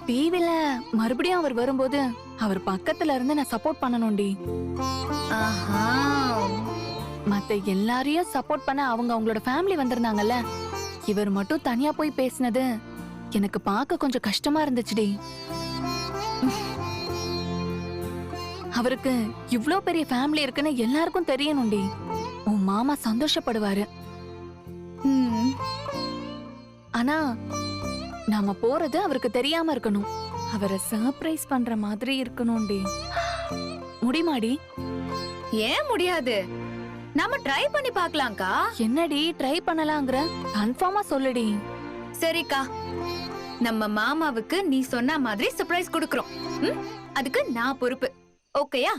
டிவில மறுபடியும் அவர் வரும்போது அவர் பக்கத்துல இருந்து நான் சப்போர்ட் பண்ணணும்டி. ஆஹா. மத்த எல்லாரையும் சப்போர்ட் பண்ண அவங்களோட ஃபேமிலி வந்திருந்தாங்கல்ல. இவர் மட்டும் தனியா போய் பேசினது எனக்கு பார்க்க கொஞ்சம் கஷ்டமா இருந்துச்சுடி. அவருக்கு இவ்ளோ பெரிய ஃபேமிலி இருக்குன்னு எல்லாருக்கும் தெரியணும்டி. உன் மாமா சந்தோஷப்படுவாரு. ஆனா நாம போறது அவருக்கு தெரியாம இருக்கணும். அவரை சர்ப்ரைஸ் பண்ற மாதிரி இருக்கணும்டி. முடியுமாடி? ஏன் முடியாது? நாம ட்ரை பண்ணி பார்க்கலாம்க்கா. என்னடி ட்ரை பண்ணலாங்கிற? கன்ஃபார்மா சொல்லுடி. சரிக்கா, நம்ம மாமாவுக்கு நீ சொன்ன மாதிரி சர்ப்ரைஸ் கொடுக்கறோம். அதுக்கு நான் பொறுப்பு. ஓகேயா?